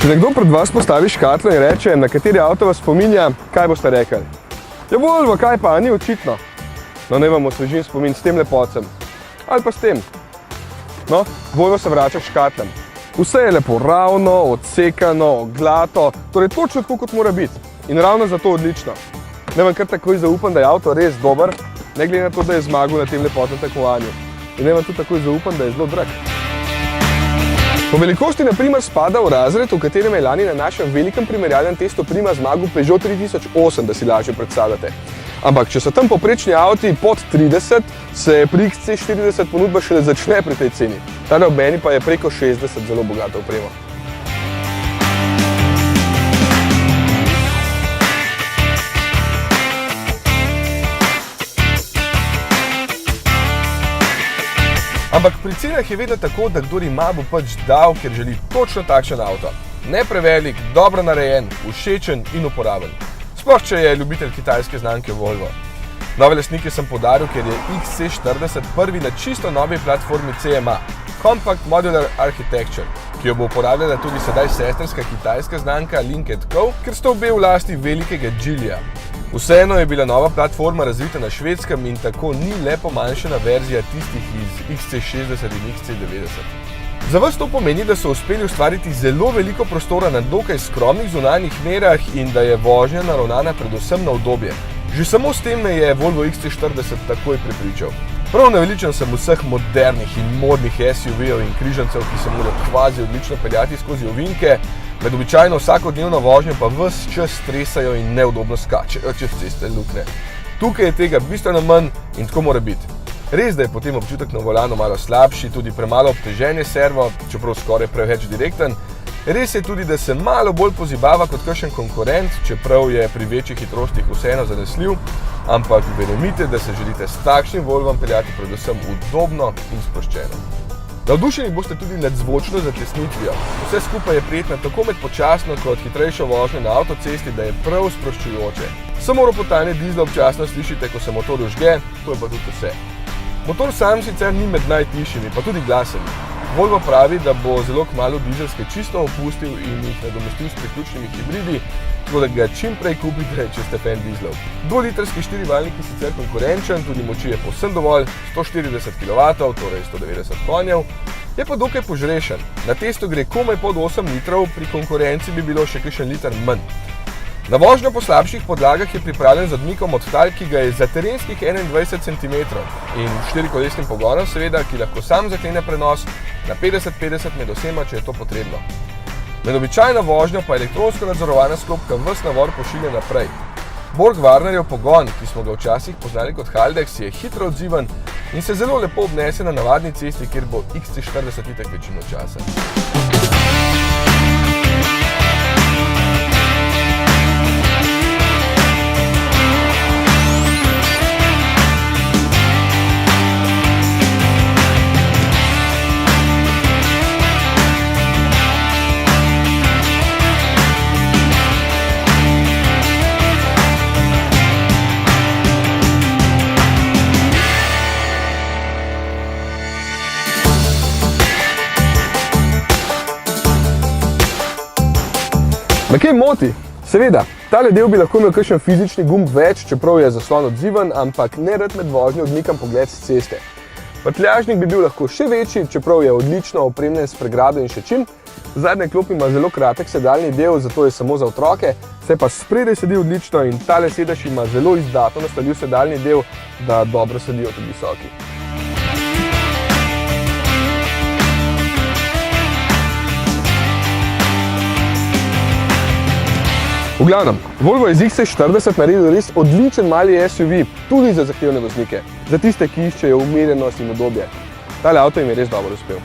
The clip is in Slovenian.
Če nekdo pred vas postavi škatlo in reče, na kateri avto vas spominja, kaj boste rekli? Ja, Volvo, kaj pa, ni očitno. No, ne vam osvežim spomin s tem lepocem. Ali pa s tem. No, Volvo se vrača k škatlem. Vse je lepo ravno, odsekano, glato, torej točno tako, kot mora biti. In ravno zato odlično. Ne vam kar takoj zaupam, da je avto res dober, ne glede na to, da je zmagal na tem lepotnem tekmovanju. In ne vam tudi takoj zaupam, da je zelo drag. Po velikosti na primer spada v razred, v katerem je lani na našem velikem primerjalnem testu Prima zmagal Peugeot 3008, da si lažje predstavljate. Ampak, če so tam povprečni avti pod 30, se pri XC40 ponudba šele začne pri tej ceni. Tale ob meni pa je preko 60 zelo bogata oprema. Ampak pri cenah je vedno tako, da kdor ima, bo pač dal, ker želi točno takšen avto. Ne prevelik, dobro narejen, všečen in uporaben. Sploh, če je ljubitelj kitajske znamke Volvo. Nove lastnike sem poudaril, ker je XC40 prvi na čisto novi platformi CMA, Compact Modular Architecture, ki jo bo uporabljala tudi sedaj sestrska kitajska znamka Lynk & Co, ker sta obe v lasti velikega Geelyja. Vseeno je bila nova platforma razvita na Švedskem in tako ni le pomanjšana verzija tistih iz XC60 in XC90. Za vas to pomeni, da so uspeli ustvariti zelo veliko prostora na dokaj skromnih zunanjih merah in da je vožnja naravnana predvsem na udobje. Že samo s tem me je Volvo XC40 takoj prepričal. Prav naveličan sem vseh modernih in modnih SUV-ov in križancev, ki se morajo kvazi odlično peljati skozi ovinke, med običajno vsakodnevno vožnjo pa ves čas stresajo in neudobno skačejo čez ceste luknje. Tukaj je tega bistveno manj in tako mora biti. Res, da je potem občutek na volanu malo slabši, tudi premalo obtežen je servo, čeprav skoraj preveč direkten. Res je tudi, da se malo bolj pozibava kot kakšen konkurent, čeprav je pri večjih hitrostih vseeno zanesljiv, ampak verjemite, da se želite s takšnim Volvom peljati predvsem udobno in sproščeno. Navdušeni boste tudi nad zvočno zatesnitvijo. Vse skupaj je prijetno tako med počasno kot hitrejšo vožnjo na avtocesti, da je prav sproščujoče. Samo ropotanje dizla občasno slišite, ko se motor vžge, to je pa tudi vse. Motor sam sicer ni med najtišjimi, pa tudi glaseni. Volvo pravi, da bo zelo kmalu dizelske čisto opustil in jih nadomestil s priključnimi hibridi, tako da ga čim prej kupite, če ste fan dizlov. 2-litrski štirivaljnik je sicer konkurenčen, tudi moči je povsem dovolj, 140 kW, torej 190 konjev, je pa dokaj požrešen. Na testu gre komaj pod 8 litrov, pri konkurenci bi bilo še kakšen liter manj. Na vožnjo po slabših podlagah je pripravljen z odmikom od tal, ki ga je za terenskih 21 cm in štirikolesnim pogonom seveda, ki lahko sam zaklene prenos na 50-50 med osema, če je to potrebno. Med običajno vožnjo pa elektronsko nadzorovana sklopka ves navor pošilja naprej. Borg-Warnerjev pogon, ki smo ga včasih poznali kot Haldex, je hitro odziven in se zelo lepo obnese na navadni cesti, kjer bo XC40 itak večino časa. Me kaj moti? Seveda, tale del bi lahko imel kakšen fizični gumb več, čeprav je zaslon odziven, ampak nerad med vožnjo odmikam pogled s ceste. Prtljažnik bi bil lahko še večji, čeprav je odlično opremljen s pregrado in še čim. Zadnja klop ima zelo kratek sedalni del, zato je samo za otroke, se pa spredaj sedi odlično in tale sedež ima zelo izdatno nastavljiv sedalni del, da dobro sedijo tudi visoki. V glavnem, Volvo je z XC40 naredil res odličen mali SUV, tudi za zahtevne voznike, za tiste, ki iščejo umirjenost in udobje. Tale avto jim je res dobro uspel.